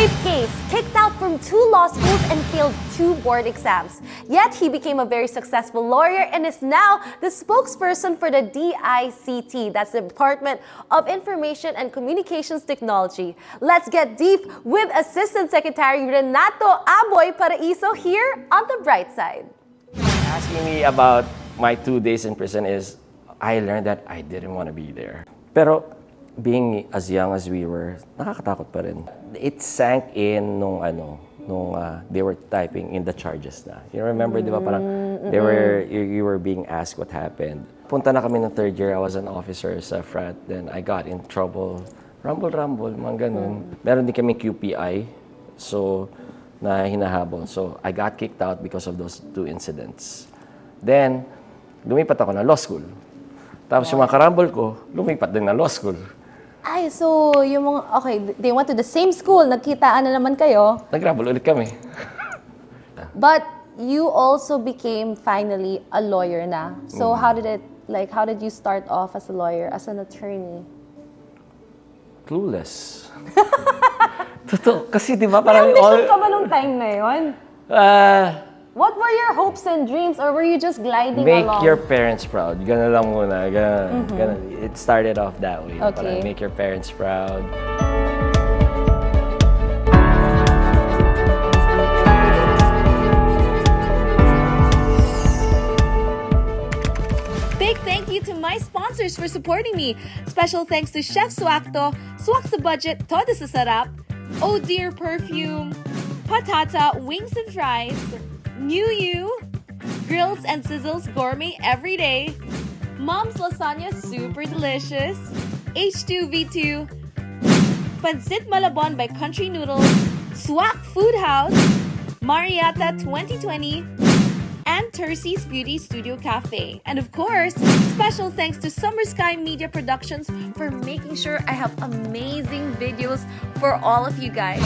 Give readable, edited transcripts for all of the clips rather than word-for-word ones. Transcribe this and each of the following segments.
Rape case, kicked out from 2 law schools and failed 2 board exams. Yet he became a very successful lawyer and is now the spokesperson for the DICT, that's the Department of Information and Communications Technology. Let's get deep with Assistant Secretary Renato ABOY PARAISO here on The Bright Side. Asking me about my 2 days in prison is, I learned that I didn't want to be there. Pero being as young as we were, nakakatakot pa rin. It sank in nung they were typing in the charges na. You remember, di ba, parang you were being asked what happened. Punta na kami ng 3rd year, I was an officer sa frat, then I got in trouble. Rumble, mga ganun. Meron din kami QPI, so, na hinahabol. So, I got kicked out because of those 2 incidents. Then, lumipat ako na law school. Tapos yung mga karambol ko, lumipat din na law school. Ay, so yung mga, okay, they went to the same school, nagkitaan na naman kayo. Nagrambol ulit kami. But you also became finally a lawyer na. So how did you start off as a lawyer, as an attorney? Clueless. Totoo, kasi di ba parang May ka ba nung time na yun? What were your hopes and dreams, or were you just gliding make along? Make your parents proud. Ganun lang muna. Ganun. It started off that way. Okay. Parang make your parents proud. Big thank you to my sponsors for supporting me. Special thanks to Chef Swakto, Swak sa Budget, Todo sa Sarap, Oh Dear Perfume, Patata, Wings and Fries, New You, Grills and Sizzles Gourmet Every Day, Mom's Lasagna Super Delicious, H2V2, Pancit Malabon by Country Noodles, Swak Food House, Mariata 2020, and Tercy's Beauty Studio Cafe. And of course, special thanks to Summersky Media Productions for making sure I have amazing videos for all of you guys.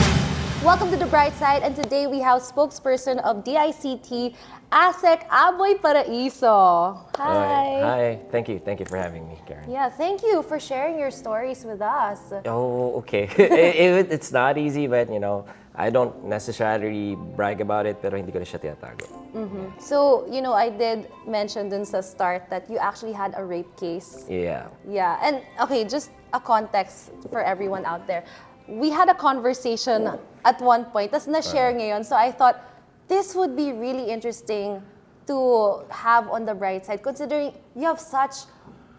Welcome to The Bright Side, and today we have spokesperson of DICT ASEC, ABOY PARAISO. Hi. Hi. Thank you for having me, Karen. Yeah, thank you for sharing your stories with us. Oh, okay. It's not easy, but I don't necessarily brag about it, pero hindi ko na siya tinatago. So, I did mention dun sa start that you actually had a rape case. Yeah. Yeah, and okay, just a context for everyone out there. We had a conversation at one point, tas na-share ngayon, so I thought this would be really interesting to have on The Bright Side, considering you have such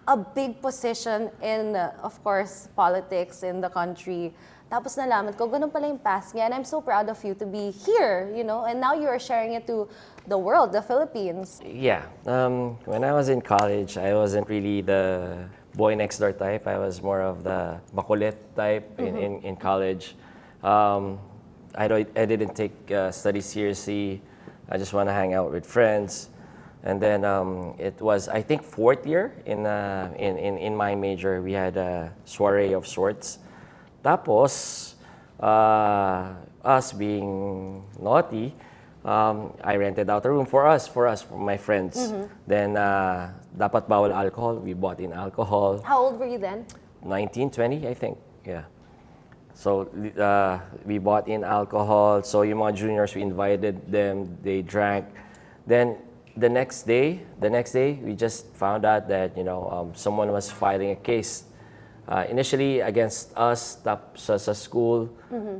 a big position in, of course, politics in the country. Tapos nalaman ko, ganun pala yung past niya, and I'm so proud of you to be here, and now you are sharing it to the world, the Philippines. Yeah. When I was in college, I wasn't really the boy next door type. I was more of the makulit type in college. I didn't take studies seriously. I just want to hang out with friends. And then it was, I think, 4th year in my major. We had a soiree of sorts. Tapos, us being naughty, I rented out a room for my friends. Then, dapat bawal alcohol. We bought in alcohol. How old were you then? 19, 20, I think. Yeah. So, we bought in alcohol. So, yung mga juniors, we invited them. They drank. Then, the next day, we just found out that, someone was filing a case. Initially against us sa school.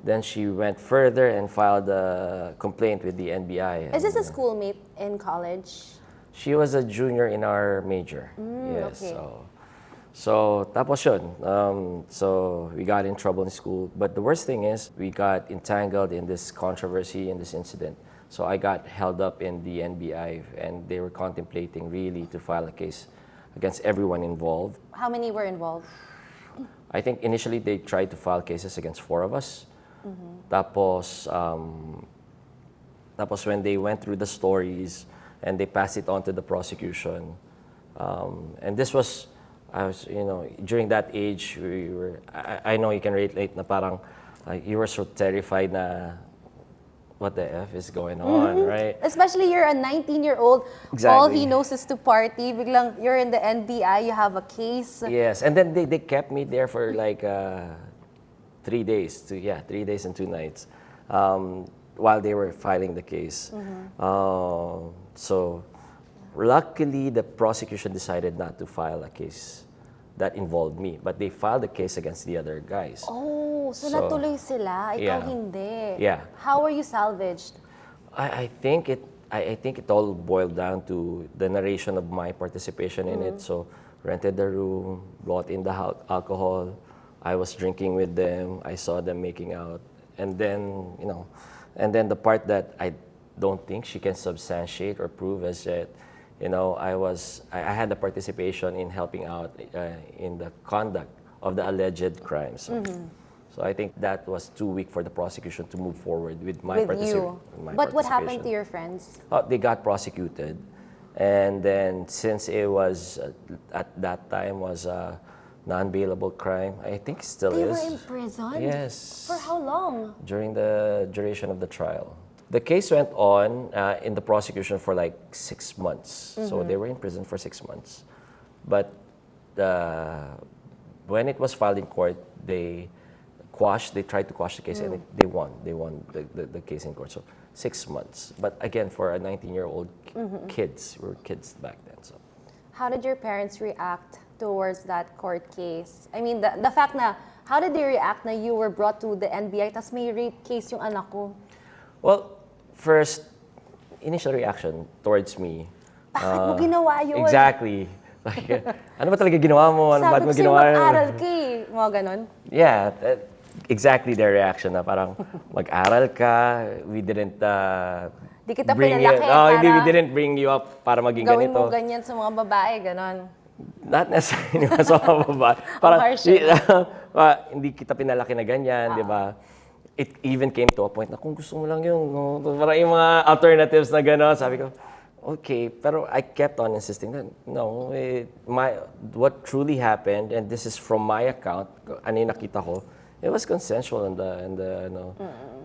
Then she went further and filed a complaint with the NBI. Is this a schoolmate in college? She was a junior in our major. Yes. Okay. So tapos yun. So we got in trouble in school. But the worst thing is we got entangled in this controversy, in this incident. So I got held up in the NBI, and they were contemplating really to file a case against everyone involved. How many were involved? I think initially they tried to file cases against 4 of us. Tapos when they went through the stories and they passed it on to the prosecution, and this was, during that age, I know you can relate na parang, you were so terrified na, what the F is going on, right? Especially you're a 19-year-old, Exactly. All he knows is to party. Biglang you're in the NBI, you have a case. Yes, and then they kept me there for like 3 3 days, 3 days and 2 nights, while they were filing the case. So luckily, the prosecution decided not to file a case that involved me, but they filed a case against the other guys. Oh, so natuloy sila, ikaw Yeah. hindi. Yeah. How were you salvaged? I think it all boiled down to the narration of my participation in it. So rented the room, brought in the alcohol. I was drinking with them. I saw them making out, and then the part that I don't think she can substantiate or prove is that I had the participation in helping out in the conduct of the alleged crimes. So I think that was too weak for the prosecution to move forward with my With you. my But what happened participation. to your friends? They got prosecuted, and then since it was at that time was a non-bailable crime, I think it still They is. were imprisoned? Yes. For how long? During the duration of the trial. The case went on in the prosecution for like 6 months. So they were in prison for 6 months. But when it was filed in court, they tried to quash the case, and they won. They won the case in court. So 6 months. But again, for a 19-year-old kids, we were kids back then. So How did your parents react towards that court case? I mean, the fact na, how did they react na you were brought to the NBI tas may rape case yung anak ko? well, first initial reaction towards me. Bakit mo ginawa yun? Exactly. Like, ano ba talaga ginawa mo? Ano ba't Sabi mo ko sa'yo ginawa? mag-aral ka eh. Mga ganon. Yeah, exactly their reaction na parang mag-aral ka, we didn't Di kita bring you, pinalaki we para didn't bring you up para maging gawin ganito. mo ganyan sa mga babae, ganon. Not necessarily sa mga babae. Parang harsh yun. hindi kita pinalaki na ganyan, di ba? It even came to a point na kung gusto mo lang yung, parang yung mga alternatives na gano'n, sabi ko, okay. Pero I kept on insisting that, no, what truly happened, and this is from my account, ano yung nakita ko, it was consensual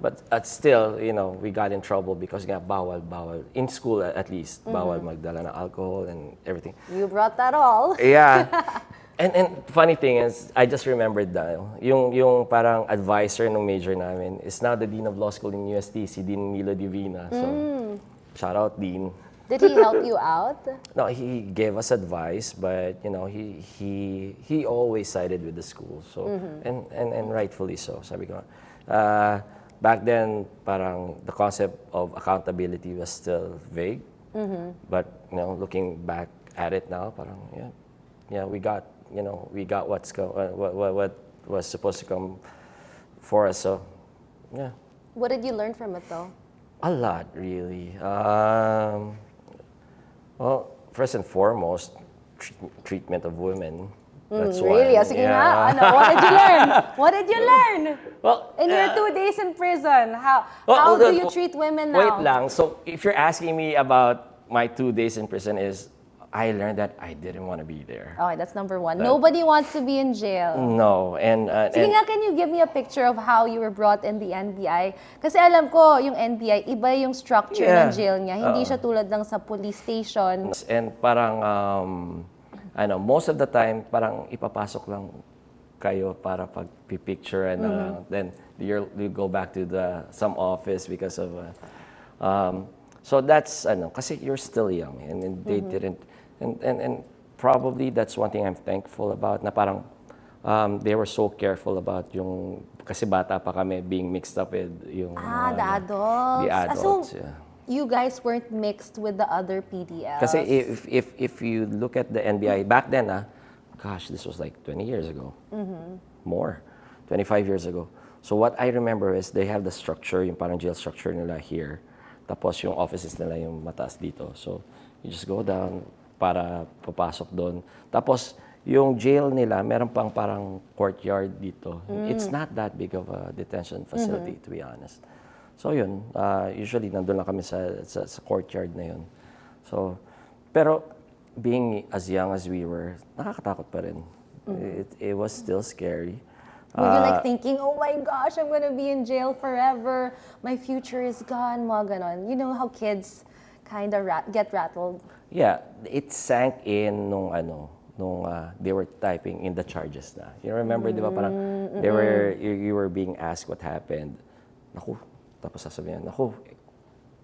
but still, we got in trouble because bawal, in school at least, bawal magdala ng alcohol and everything. You brought that all. Yeah. And funny thing is, I just remembered that yung parang advisor ng major namin is now the Dean of Law School in UST, si Dean Leila Divina. So, shout out, Dean. Did he help you out? No, he gave us advice, but he always sided with the school. So and rightfully so. Sabi ko, back then parang the concept of accountability was still vague. But looking back at it now, parang we got what was supposed to come for us. So yeah. What did you learn from it though? A lot, really. Well, first and foremost, treatment of women. That's Really? one. Sige nga, ano, what did you learn? What did you learn? Well, In your 2 days in prison, how well, do you treat women now? Wait lang. So, if you're asking me about my 2 days in prison, I learned that I didn't want to be there. Okay, that's number one. Nobody wants to be in jail. No, and Sige nga, can you give me a picture of how you were brought in the NBI? Kasi alam ko, yung NBI, iba yung structure ng jail niya. Hindi siya tulad ng sa police station. And parang, most of the time, parang ipapasok lang kayo para pag-picture and then you go back to some office because of, so that's, kasi you're still young and they didn't, and probably that's one thing I'm thankful about, na parang they were so careful about yung, kasi bata pa kami being mixed up with yung, The adults. the adults, So, yeah. you guys weren't mixed with the other PDLs. Kasi if you look at the NBI back then, gosh, this was like 20 years ago. More. 25 years ago. So what I remember is they have the structure, yung parang jail structure nila here. Tapos yung offices nila yung mataas dito. So you just go down para papasok doon. Tapos yung jail nila, meron pang parang courtyard dito. It's not that big of a detention facility, to be honest. So yun, usually nandun lang kami sa courtyard na yun. So, pero being as young as we were, nakakatakot pa rin. It was still scary. Were you like thinking, oh my gosh, I'm gonna be in jail forever. My future is gone, mga ganon. You know how kids kind of get rattled? Yeah, it sank in they were typing in the charges na. You remember, di ba, parang you were being asked what happened. Naku, tapos sasabihin, naku,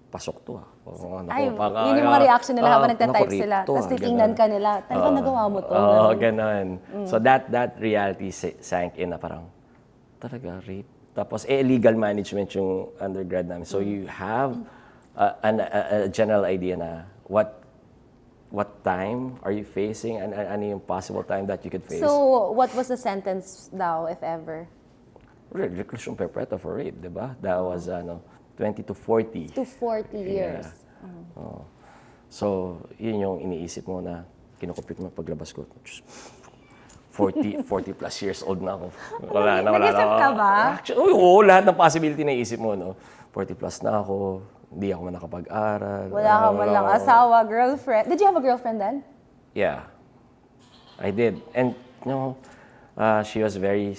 pasok to ah. Ay, yun yung mga reaction nila habang nagtatype sila. Tapos titingnan ka nila, talagang nagawa mo to. Oo, ganun. So that reality sank in na parang, talaga, rape. Tapos, illegal management yung undergrad namin. So you have a general idea na what time are you facing and ano yung possible time that you could face. So, what was the sentence daw, if ever? Reclusion perpetua for rape, di ba? That was 20 to 40. To 40 years. Oh. So, yun yung iniisip mo na kinukupit mo paglabas ko. 40 plus years old na ako. Wala na. Nag-isip ka ba? Actually, oo, lahat ng possibility na isip mo, no? 40 plus na ako, hindi ako man nakapag-aral. Wala ka man lang asawa, girlfriend. Did you have a girlfriend then? Yeah, I did. And, she was very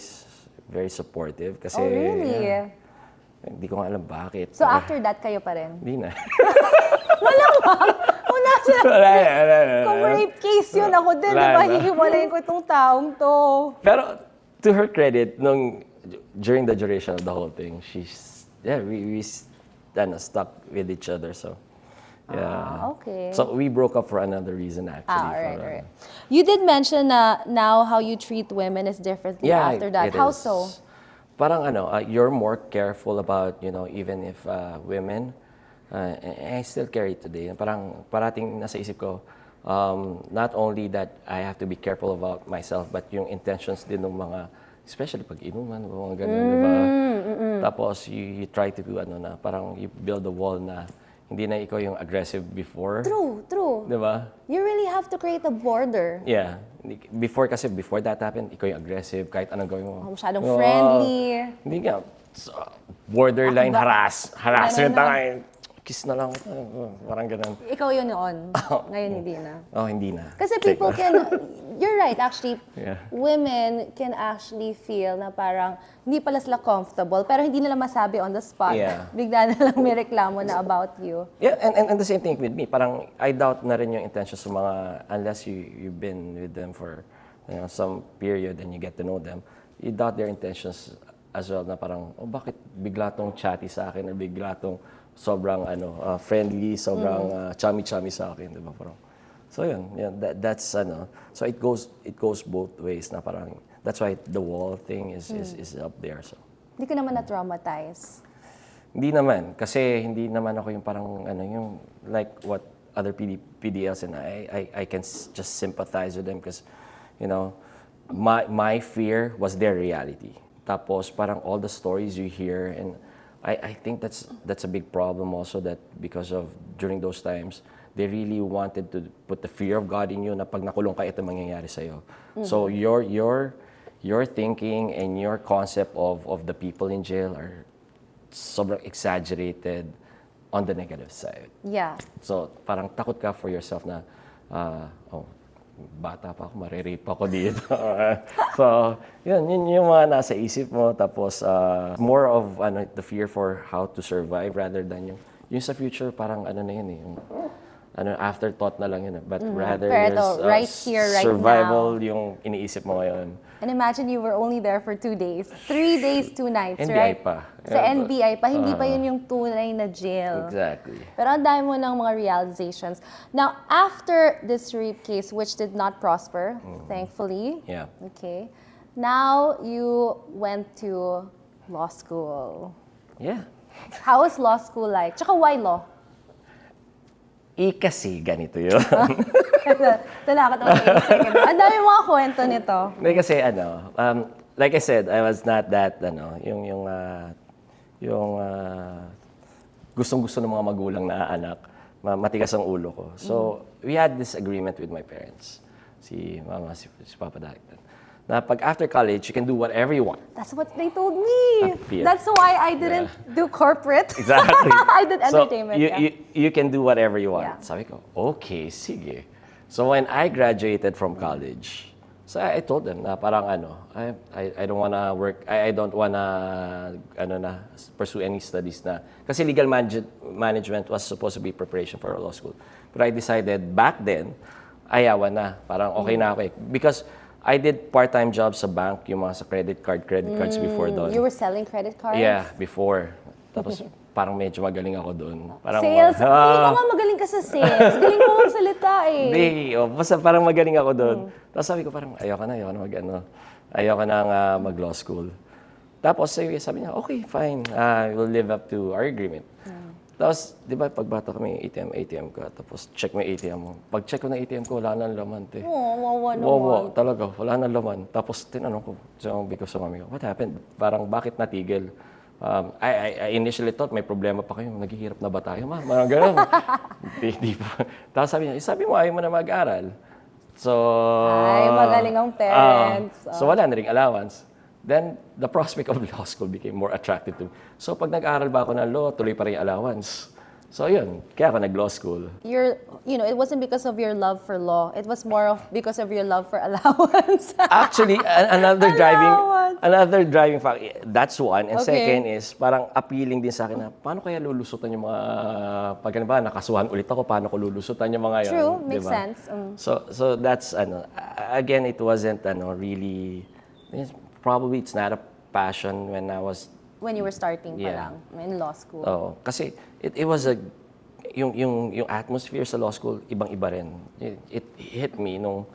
supportive. Kasi, Oh, really? Hindi ko nga alam bakit. So, after that, kayo pa rin? Hindi na. Kung rape case yun, ako din, di ba? Hihiwalayin ko itong taong to. Pero, to her credit, during the duration of the whole thing, we stuck with each other, so. Yeah. Okay. So, we broke up for another reason, actually. Alright. You did mention na now how you treat women is differently after that. How so? Parang you're more careful about, even if women, I still carry it today. Parang parating nasa isip ko, not only that I have to be careful about myself, but yung intentions din ng mga, especially pag inuman, mga ganun, di ba? Tapos you try to do parang you build a wall na hindi na ikaw yung aggressive before. True. Di ba? You really have to create a border. Yeah. Before that happened, ikaw yung aggressive, kahit anong gawin mo. Masyadong friendly. Hindi nga. Borderline harassment na kiss na lang. Parang ganun. Ikaw yun noon. Ngayon hindi na. Oh, hindi na. Kasi people can, you're right actually, Yeah. women can actually feel na parang hindi pala sila comfortable, pero hindi nila masabi on the spot. Yeah. Bigla na lang may reklamo na about you. Yeah, and the same thing with me. Parang I doubt na rin yung intentions ng mga, unless you've been with them for some period and you get to know them, you doubt their intentions as well na parang, bakit bigla tong chatty sa akin or bigla tong sobrang friendly, sobrang chummy-chummy sa akin, di ba? Parang, so yun, that's so it goes both ways na parang, that's why the wall thing is up there. So. Hindi ka naman na-traumatize. Hindi naman, kasi hindi naman ako yung parang yung like what other PDLs and I can just sympathize with them because my fear was their reality. Tapos parang all the stories you hear and I think that's a big problem also that because of during those times they really wanted to put the fear of God in you na pag nakulong ka ito mangyayari sa iyo. So your thinking and your concept of the people in jail are sobrang exaggerated on the negative side. Yeah. So parang takot ka for yourself na bata pa ako, marirape ako dito. So, yun yung mga nasa isip mo. Tapos, more of the fear for how to survive rather than yung sa future, parang na yun eh. Yung, afterthought na lang yun. But rather, Pero right here, right survival now. yung iniisip mo ngayon. And imagine you were only there for 2 days. 3 days, 2 nights, NBI right? pa. Sa NBI pa, hindi pa yun yung tunay na jail. Exactly. Pero ang dami mo ng mga realizations. Now, after this rape case, which did not prosper, thankfully. Yeah. Okay. Now, you went to law school. Yeah. How was law school like? Tsaka why law? Kasi ganito yun. Talakot ako sa second. Ang dami mga kwento nito. Hindi kasi like I said, I was not that, yung gustong-gusto ng mga magulang na anak, matigas ang ulo ko. So, we had this agreement with my parents, si mama, si papa dati. Na pag after college, you can do whatever you want. That's what they told me. Yeah. That's why I didn't do corporate. Exactly. I did entertainment. So, you can do whatever you want. Yeah. Sabi ko, okay, sige. So when I graduated from college, so I told them na parang I don't wanna work, I don't wanna pursue any studies na. Kasi legal management was supposed to be preparation for law school. But I decided back then, ayawan na. Parang okay na ako eh. Because I did part-time jobs sa bank, yung mga sa credit cards before doon. You were selling credit cards? Yeah, before. Tapos parang medyo magaling ako doon. Parang, Sales? Feeling ko nga magaling ka sa sales. Galing mo magsalita eh. Hindi, basta parang magaling ako doon. Tapos sabi ko parang ayoko na ayoko na mag-law school. Tapos sabi niya, okay, fine. We'll live up to our agreement. Tapos, di ba, pagbata kami, ATM ka, tapos check mo yung ATM mo. Pag check ko na ATM ko, wala nang laman, te. Wawa naman. Wawa, talaga, wala nang laman. Tapos, tinanong ko, because of mami ko, what happened? Parang, bakit natigil? I initially thought may problema pa kayo, naghihirap na ba tayo, ma? Parang gano'n. Di pa. Tapos sabi niya, sabi mo, ayaw mo na mag-aral. So, Ay, magaling ang parents. So, wala na ring allowance. Then, the prospect of law school became more attractive to me. So, pag nag-aaral ba ako ng law, tuloy pa rin yung allowance. So, yun. Kaya ako nag-law school. It wasn't because of your love for law. It was more of because of your love for allowance. Actually, another driving factor, that's one. And second is, parang appealing din sa akin na, paano kaya lulusutan yung mga, pag ano ba, nakasuhan ulit ako, paano ko lulusutan yung mga yun? True, makes diba? sense. So that's, again, it wasn't, really, probably it's not a passion When you were starting pa lang, in law school. Oh, kasi it was yung atmosphere sa law school, ibang-iba rin. It hit me nung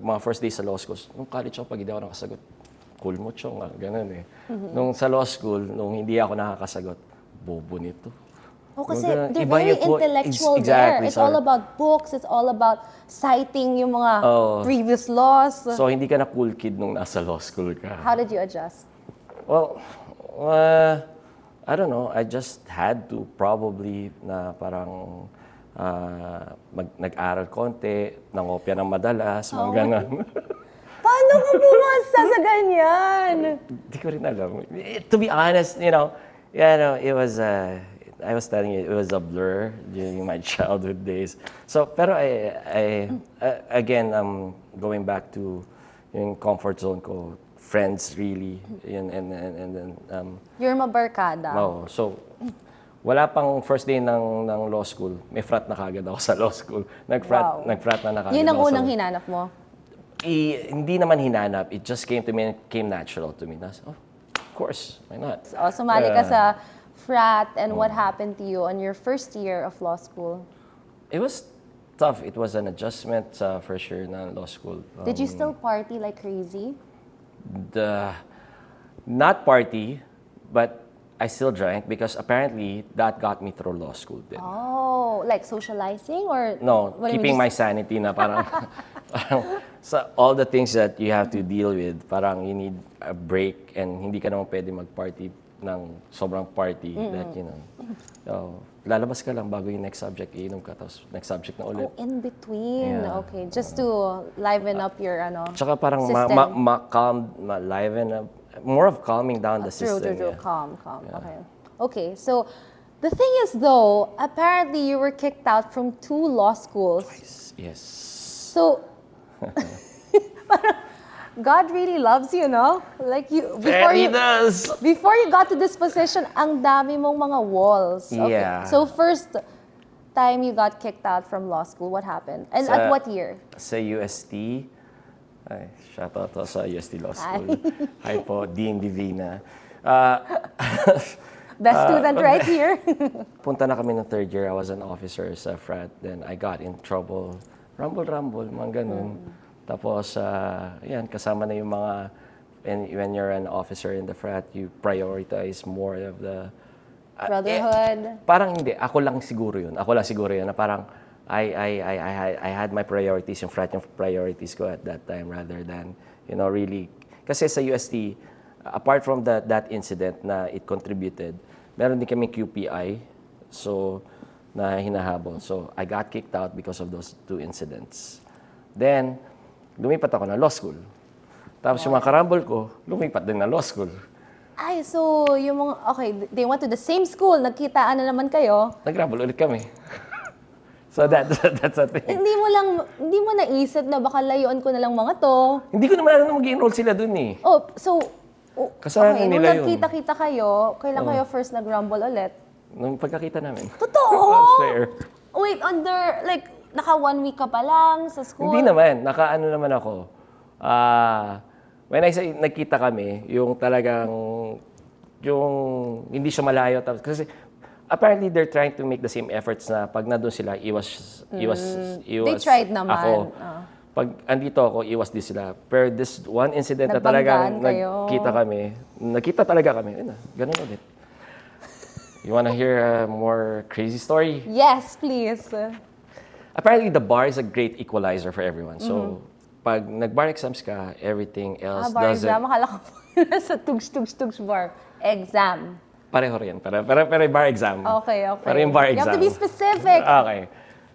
mga first days sa law school. Nung college ako, pag hindi ako nakasagot, cool mo, chong, ganun eh. Nung sa law school, nung hindi ako nakakasagot, bobo nito. Oh, kasi Ganun. they're Iba very yung intellectual exactly, there. It's all about books. It's all about citing yung mga previous laws. So, hindi ka na cool kid nung nasa law school ka. How did you adjust? Well, I don't know. I just had to probably na parang nag-aral konti, nangopya ng madalas, mga ganun. Paano ka bumasa sa ganyan? Hindi ko rin alam. To be honest, it was, I was telling you, it was a blur during my childhood days. So, pero again, going back to yung comfort zone ko, friends really, and then You're mabarkada. no. So, wala pang first day ng law school, may frat na kagad ako sa law school. Nag-frat na kagad. Yun ang ako unang hinanap mo? Hindi naman hinanap, it just came natural to me. Of course, why not? So, sumali ka sa frat, and what happened to you on your first year of law school? It was tough. It was an adjustment sa first year na law school. Did you still party like crazy? Not party, but I still drank because apparently that got me through law school then. Oh, like socializing or? No, What, keeping my sanity na parang sa all the things that you have to deal with, parang you need a break and hindi ka naman pwede mag-party ng sobrang party that, so, lalabas ka lang bago yung next subject, iinom ka, tapos next subject na ulit. Oh, in between. Yeah. Okay, just to liven up your Tsaka parang system. liven up, more of calming down the system. True. Yeah. Calm. Okay, so the thing is though, apparently you were kicked out from 2 law schools. Yes. So, God really loves you, no? Like before you got to this position, ang dami mong mga walls. Okay. Yeah. So first time you got kicked out from law school, what happened? And at what year? Sa UST. Ay, shout out to sa UST Law School. Hi po, Dean Divina. Best student right here. Punta na kami ng third year. I was an officer sa frat. Then I got in trouble. Rumble, mga ganun. Tapos, yan, kasama na yung mga, when you're an officer in the frat, you prioritize more of the... Brotherhood. Parang hindi. Ako lang siguro yun na parang, I had my priorities, yung frat yung priorities ko at that time rather than, really... Kasi sa UST, apart from that incident na it contributed, meron din kami QPI, so, na hinahabol. So, I got kicked out because of those 2 incidents. Then, lumipat ako na law school. Tapos yung mga karambol ko, lumipat din na law school. Ay, so yung mga, okay, they went to the same school, nagkitaan na naman kayo. Nagrambol ulit kami. So that's a thing. Hindi mo naisip na baka layuan ko na lang mga to. Hindi ko naman alam na mag-enroll sila dun eh. Oh, so, Kasalanan okay, nila nung yun. nagkita-kita kayo, kailan kayo first nagrumble ulit? Nung pagkakita namin. Totoo? Fair. Wait, naka 1 week ka pa lang sa school? Hindi naman. Naka-ano naman ako. When I say nagkita kami, yung talagang, yung hindi siya malayo. Kasi apparently they're trying to make the same efforts na pag nandun sila, iwas They tried naman. Ako. Pag andito ako, iwas din sila. Pero this one incident na talagang kayo. nakita talaga kami. Ayun na, ganun ulit. You wanna hear a more crazy story? Yes, please. Apparently, the bar is a great equalizer for everyone. So, pag nag-bar exams ka, everything else Bar doesn't... exam, akala ko sa tugs bar. Exam. Pareho rin. Pero bar exam. Okay. Pero yung bar exam. You have to be specific. Okay.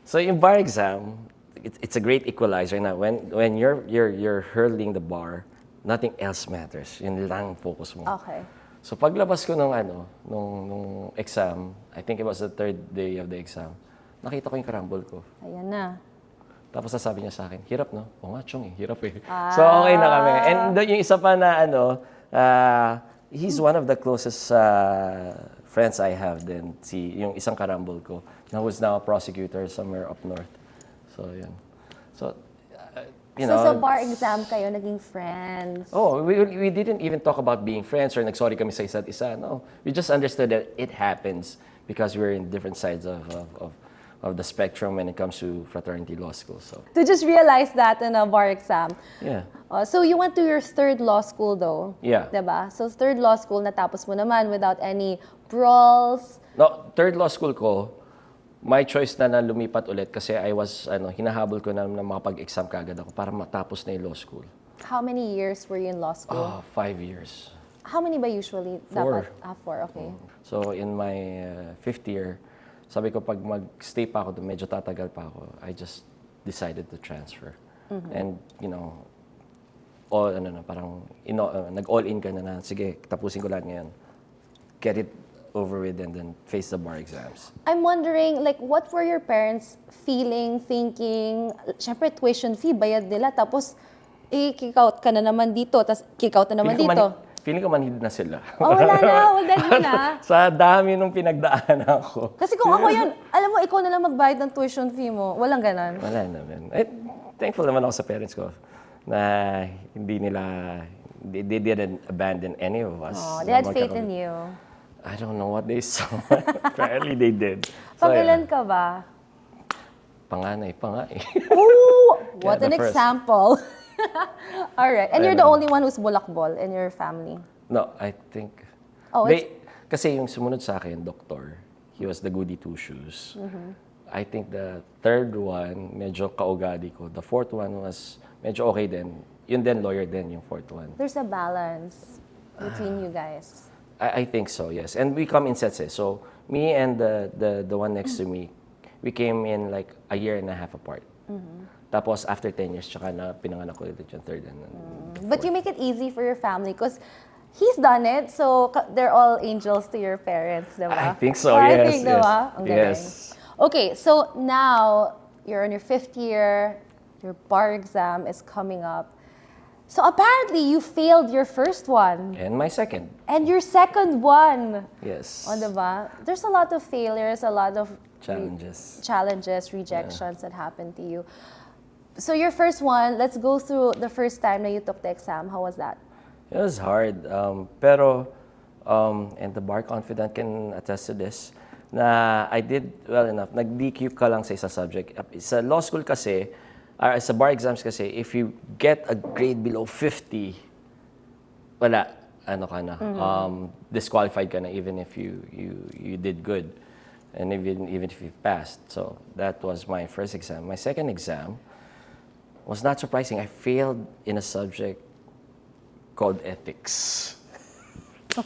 So, yung bar exam, it's a great equalizer na when you're hurling the bar, nothing else matters. Yun lang focus mo. Okay. So paglabas ko nung exam, I think it was the 3rd day of the exam, nakita ko yung karambol ko. Ayan na. Tapos sasabi niya sa akin, hirap no? Oo nga, Chong, hirap eh. So okay na kami. And yung isa pa na he's one of the closest friends I have din, yung isang karambol ko, na who's now a prosecutor somewhere up north. So, yun. So, sa bar exam kayo naging friends? Oh, we didn't even talk about being friends or nagsorry kami sa isa't isa. No, we just understood that it happens because we're in different sides of the spectrum when it comes to fraternity law school. So To just realize that in a bar exam. yeah. So you went to your 3rd law school though? Yeah. Diba? So 3rd law school, natapos mo naman without any brawls? No, 3rd law school ko, my choice na lumipat ulit kasi I was, hinahabol ko na makapag-exam kagad ako para matapos na yung law school. How many years were you in law school? 5 years. How many ba usually? 4. Dapat? 4, okay. So in my 5th year, sabi ko pag mag-stay pa ako doon, medyo tatagal pa ako, I just decided to transfer. And, nag-all in ka na, sige, tapusin ko lahat ngayon. Get it over with and then face the bar exams. I'm wondering, like, what were your parents feeling, thinking? Siyempre, tuition fee, bayad nila. Tapos, kick out ka na naman dito. Tapos, kick out na naman dito. Feeling ko manhid na sila. Oh, wala na. Wala na. Sa dami nung pinagdaanan ko. Kasi kung ako yun, alam mo, ikaw na lang magbayad ng tuition fee mo. Walang ganon. Wala naman. Thankful naman ako sa parents ko na they didn't abandon any of us. Oh, they had faith in you. I don't know what they saw. Apparently, they did. Pangilan ka ba? Panganay pa nga eh. Ooh, what Yeah, an the first. example. All right. And you're the only one who's bulakbol in your family. No, I think... Oh, kasi yung sumunod sa akin, doctor, he was the goody two shoes. I think the 3rd one, medyo kaugadi ko. The 4th one was medyo okay din. Yun din, lawyer din, yung 4th one. There's a balance between you guys. I think so, yes. And we come in sets. So me and the one next to me, we came in like a year and a half apart. Tapos after 10 years, tsaka na pinanganak ko ulit yung 3rd and But you make it easy for your family because he's done it, so they're all angels to your parents, diba? I think so, I yes. think, diba? Ang galing. Yes. Okay, so now you're in your 5th year, your bar exam is coming up. So apparently you failed your first one. And my 2nd. And your 2nd one. Yes. O, diba? There's a lot of failures, a lot of Challenges. rejections that happen to you. So your first one, let's go through the first time that you took the exam. How was that? It was hard. Pero, and the bar confidant can attest to this, na I did well enough. Nag-DQ ka lang sa isa subject. Sa law school kasi, sa bar exams kasi, if you get a grade below 50, wala, disqualified ka na even if you did good. And even if you passed. So that was my first exam. My 2nd exam was not surprising. I failed in a subject called ethics.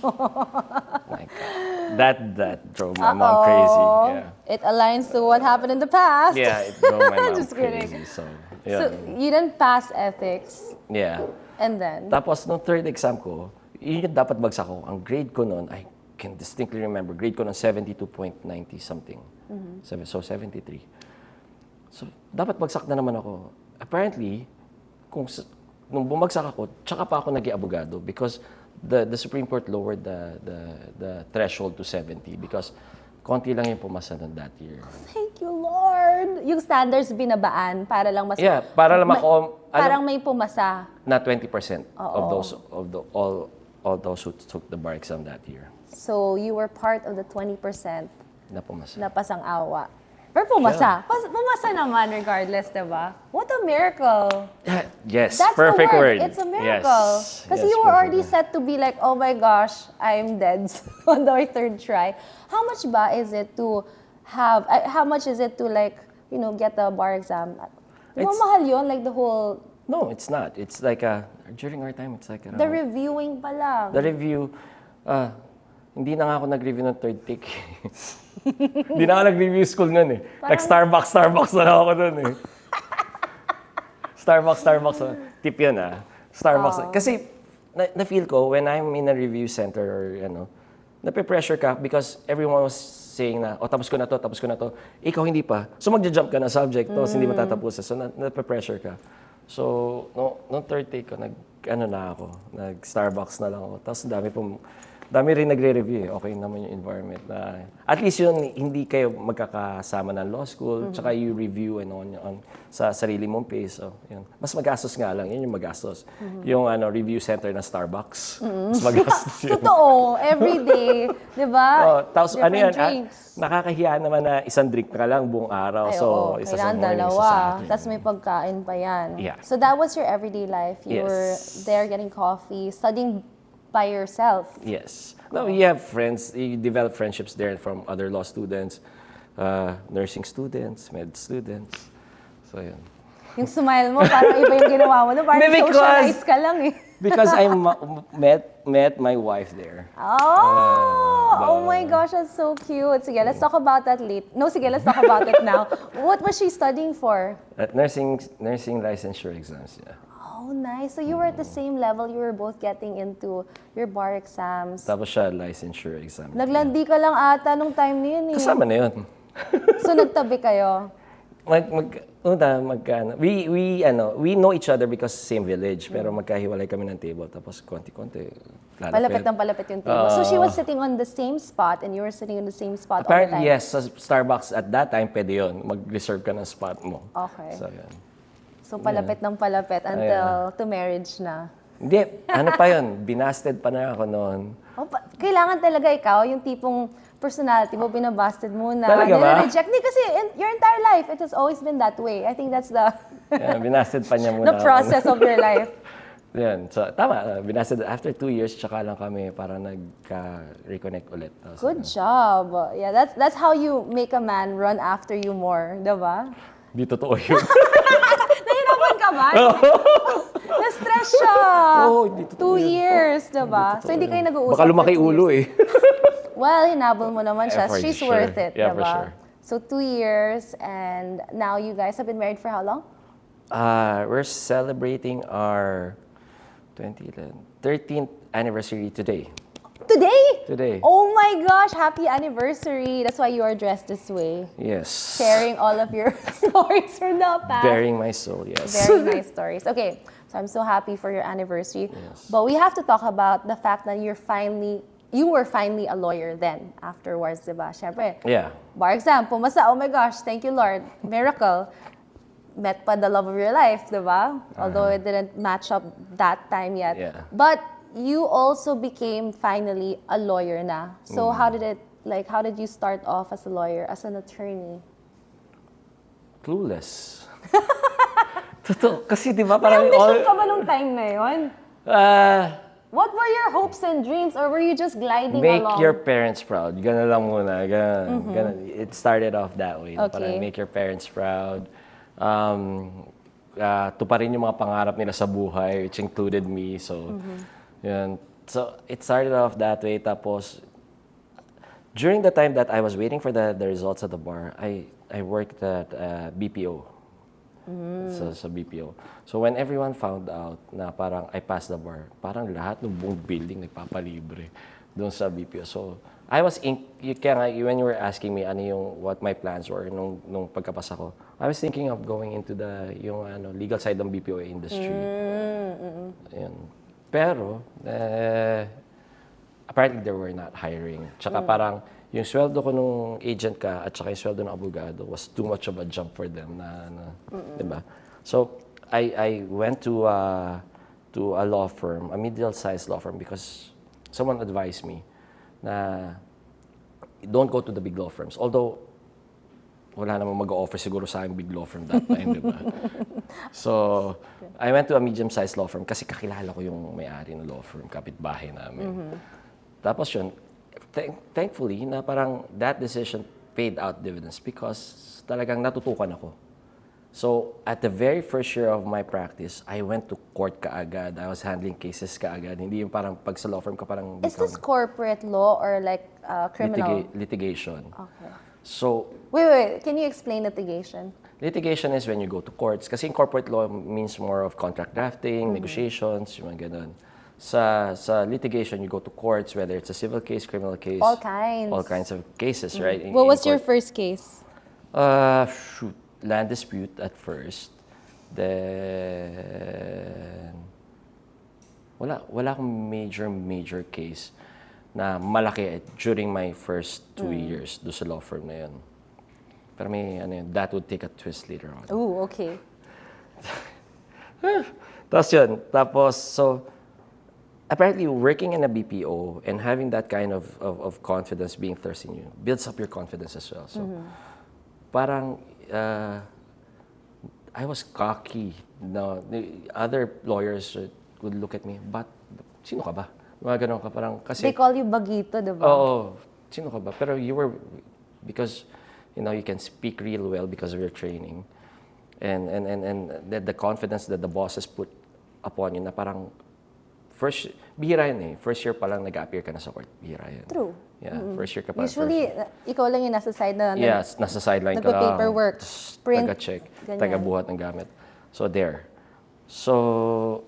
My God. That drove my mom crazy. Yeah. It aligns to what happened in the past. Yeah, it drove my mom Just crazy. kidding. So, So yeah. you didn't pass ethics. Yeah. And then? Tapos, nung 3rd exam ko, yun yung dapat bagsak ko. Ang grade ko noon, I can distinctly remember, grade ko noon 72.90 something. So, 73. So, dapat bagsak na naman ako. Apparently, nung bumagsak ako, tsaka pa ako naging abogado because the Supreme Court lowered the threshold to 70 because konti lang yung pumasa nun that year. Thank you, Lord. Lord? Yung standards binabaan para lang mas... Yeah, para lang parang may pumasa. na 20% of Oo. all those who took the bar exam that year. So, you were part of the 20% Na pumasa. na pasang-awa. Pero pumasa. Pumasa naman regardless, diba? What a miracle. Yes, That's perfect the word. It's a miracle. Yes. Kasi Yes, you were perfect already word. set to be like, oh my gosh, I'm dead on the third try. How much ba is it to have, how much is it to like, you know, get the bar exam? Di ba It's- mahal yun? Like the whole, No, it's not. It's like during our time, it's like around, the reviewing pa lang. the review, hindi na nga ako nag-review ng third take. Hindi na ako nag-review school nun eh. Nag-Starbucks na lang ako nun eh. Starbucks. Tip yun Starbucks. Kasi na-feel ko when I'm in a review center or nape-pressure ka because everyone was saying na, tapos ko na to. Ikaw hindi pa. So magja-jump ka na subject, tapos hindi mo tatapusin. So nape-pressure ka. So, no third take ko, nag-Starbucks na lang ako. Tapos dami rin nagre-review eh. Okay naman yung environment na, at least yun, hindi kayo magkakasama ng law school, tsaka you review sa sarili mong pace. So, yun. Mas magastos nga lang, yun yung magastos. Yung review center ng Starbucks, mas magastos yun. Totoo, every day. Di ba? Tapos Different drinks. nakakahiya naman na isang drink ka lang buong araw. Ay, So, oo, isa sa kailangan morning, isa sa dalawa. afternoon. Tapos may pagkain pa yan. Yeah. So that was your everyday life. You were Yes. there getting coffee, studying by yourself. Yes. No, you have friends. You develop friendships there from other law students, nursing students, med students. So, yun. Yung smile mo, parang iba yung ginawa mo. No? Parang Because- socialize ka lang eh. Because I met my wife there. Oh my gosh, that's so cute. Sige, let's talk about that later. No, sige, let's talk about it now. What was she studying for? At nursing licensure exams, yeah. Oh, nice. So you were at the same level. You were both getting into your bar exams. Tapos siya licensure exam. Naglandi ka lang ata nung time na yun eh. Kasama na yun. So nagtabi kayo? We know each other because same village, pero magkahiwalay kami ng table. Tapos konti-konti, Palapit ng palapit yung table. So she was sitting on the same spot and you were sitting on the same spot all the Apparently, time? yes, sa Starbucks at that time, pwede yun. Mag-reserve ka ng spot mo. Okay. So, yun. So palapit ng palapit until to marriage na. Hindi, ano pa yun? Binasted pa na ako noon. Oh, kailangan talaga ikaw, yung tipong personality mo, binabasted muna. Talaga ba? Nire-reject. Hindi, kasi your entire life, it has always been that way. I think that's the Yeah, binasted pa niya muna the process of your life. Yan. So, tama. Binasted. After 2 years, tsaka lang kami para nagka-reconnect ulit. Tapos, Good job. Yeah, that's how you make a man run after you more, diba? Di totoo yun. Nahirapan ka ba? Na-stress siya. Oo, hindi totoo 2 yun. years, diba? So hindi kayo nag-uusap Baka lumaki for 2 ulo years. eh. Well, hinabol mo naman siya. Yeah, for She's sure. worth it, Yeah, for diba? sure. So 2 years, and now you guys have been married for how long? We're celebrating our 13th anniversary today. Today? Oh my gosh, happy anniversary. That's why you are dressed this way. Yes. Sharing all of your stories from the past. Bearing my soul, yes. Very nice stories. Okay, so I'm so happy for your anniversary. Yes. But we have to talk about the fact that you were finally a lawyer then, afterwards, diba? Siyempre, Yeah. bar exam, pumasa, oh my gosh, thank you Lord, miracle. Met pa the love of your life, diba? Although it didn't match up that time yet. Yeah. But you also became finally a lawyer na. So how did you start off as a lawyer, as an attorney? Clueless. Totoo. Kasi di ba parang Ambition ka ba nung time na yun? uh, What were your hopes and dreams, or were you just gliding make along? your parents proud. Ganun lang muna. Ganun. It started off that way. Okay. Parang make your parents proud. Tuparin yung mga pangarap nila sa buhay, which included me. So, yun. So, it started off that way. Tapos, during the time that I was waiting for the results at the bar, I worked at BPO. Sa BPO. So when everyone found out na parang I passed the bar, parang lahat ng buong building nagpapalibre doon sa BPO. So I was when you were asking me what my plans were nung pagkapasa ko, I was thinking of going into the legal side ng BPO industry. Ayun. Pero apparently they were not hiring. Tsaka parang yung sweldo ko nung agent ka at saka yung sweldo ng abogado was too much of a jump for them diba? So I went to a law firm, a middle-sized law firm, because someone advised me na don't go to the big law firms. Although wala namang mag-offer siguro sa akin big law firm that time, diba? So I went to a medium-sized law firm kasi kakilala ko yung may-ari ng law firm, kapitbahay namin. Tapos yun, thankfully na parang that decision paid out dividends because talagang natutukan ako. So, at the very first year of my practice, I went to court kaagad. I was handling cases kaagad. Hindi yung parang pag sa law firm ka parang... Is this corporate law or like criminal? Litigation. Okay. So... Wait. Can you explain litigation? Litigation is when you go to courts. Kasi in corporate law means more of contract drafting, negotiations, yung mga ganun. Sa litigation, you go to courts, whether it's a civil case, criminal case. All kinds. All kinds of cases, right? What was your first case? Land dispute at first. Then, wala akong major case na malaki during my first 2 years do sa law firm na yun. Pero may, that would take a twist later on. Ooh, okay. So, apparently working in a BPO and having that kind of confidence being thrust in you builds up your confidence as well. So, parang, I was cocky. No, the other lawyers would look at me, but sino ka ba? Mga ganun ka parang kasi... They call you Bagito, diba? Oo, sino ka ba? Pero you were, because, you can speak real well because of your training. And the confidence that the bosses put upon you na parang, bihira yun eh. First year pa lang nag-appear ka na sa court. Bihira yun. True. Yeah, first year ka pa. Usually, ikaw lang yung nasa side na yes, nasa sideline ka lang. Nagpa-paperwork, print, taga-check, ganyan. taga-buhat ng gamit. So, there. So,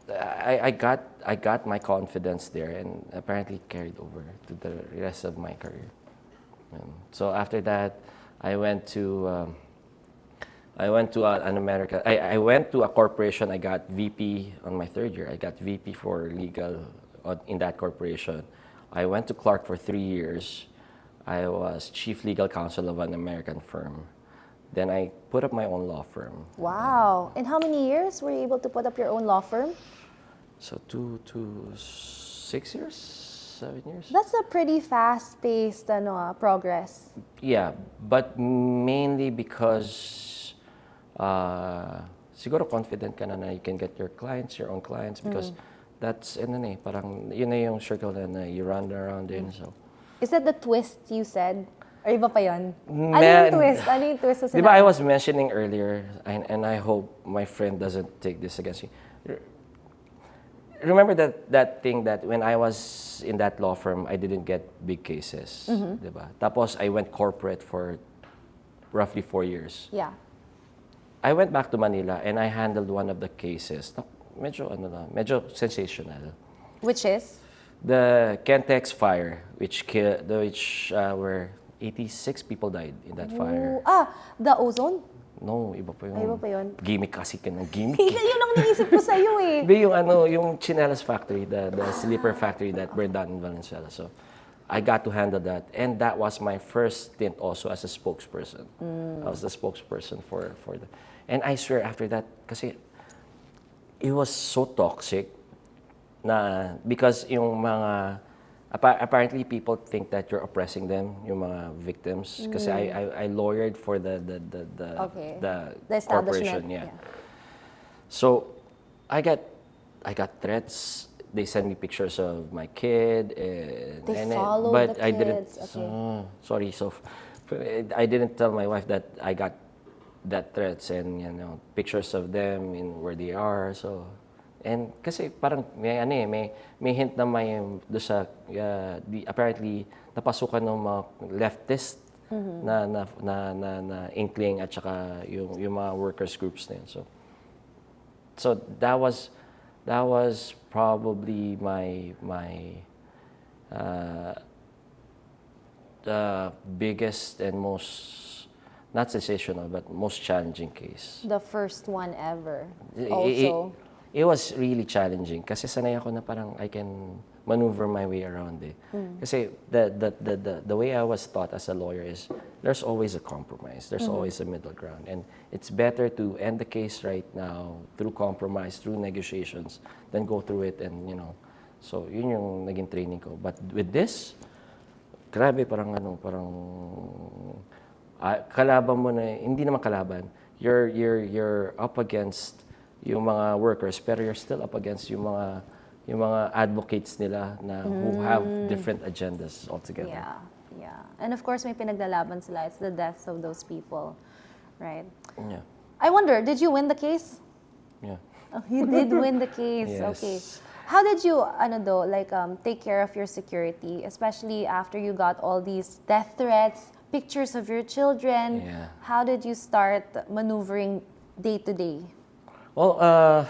I got my confidence there and apparently carried over to the rest of my career. So, after that, I went to an American. I went to a corporation. I got VP on my third year. I got VP for legal in that corporation. I went to Clark for 3 years. I was chief legal counsel of an American firm. Then I put up my own law firm. Wow. In how many years were you able to put up your own law firm? So 6 years, 7 years. That's a pretty fast-paced progress. Yeah, but mainly because siguro confident ka na you can get your own clients, because that's, parang yun na yung circle na you run around in, so. Is that the twist you said? Or iba pa yun? Ano Man. yung twist? Ano yung twist na Di ba I sinabi? was mentioning earlier, and I hope my friend doesn't take this against me. Remember that thing that when I was in that law firm, I didn't get big cases, di ba? Tapos I went corporate for roughly 4 years. Yeah. I went back to Manila and I handled one of the cases. Medyo sensational. Which is? The Kentex fire, which were 86 people died in that fire. The ozone? No, iba pa yun. Iba pa yun. Gimmick kasi ka ng gimmick. Yun ang niisip ko sa'yo eh. Hindi, yung Chinelas factory, the slipper factory that burned down in Valenzuela. So, I got to handle that. And that was my first stint also as a spokesperson. I was the spokesperson for that. And I swear after that, kasi it was so toxic na because yung mga, apparently people think that you're oppressing them, yung mga victims. Kasi I lawyered for the corporation. Yeah. So, I got threats. They sent me pictures of my kid. But the I didn't. kids. Okay. Sorry, so I didn't tell my wife that I got that threats and pictures of them in where they are. So, and kasi parang may hint na may do sa apparently napasukan ng mga leftist na inkling at saka yung mga workers groups na yun. So that was probably my the biggest and most, not sensational, but most challenging case. The first one ever. It was really challenging kasi sanay ako na parang I can maneuver my way around it. Kasi the way I was taught as a lawyer is there's always a compromise. There's always a middle ground. And it's better to end the case right now through compromise, through negotiations, than go through it and, So, yun yung naging training ko. But with this, grabe, parang kalaban mo na, hindi naman kalaban. You're up against yung mga workers, pero you're still up against yung mga advocates nila na who have different agendas altogether. Yeah. And of course, may pinaglalaban sila. It's the deaths of those people, right? Yeah. I wonder, did you win the case? Yeah. Oh, you did win the case. Yes. Okay. How did you, take care of your security, especially after you got all these death threats, pictures of your children? Yeah. How did you start maneuvering day to day? Well,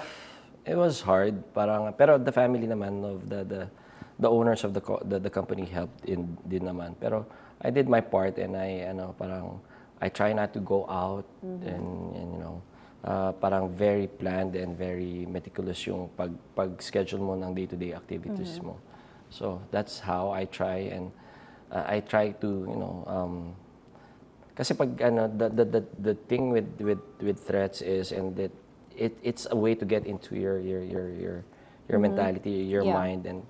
it was hard, pero the family naman of the owners of the company helped din naman. Pero I did my part, and I try not to go out, and parang very planned and very meticulous yung pag-schedule mo ng day-to-day activities mo. So that's how I try, and I try to kasi the thing with threats is, and that it's a way to get into your mentality, your mind, and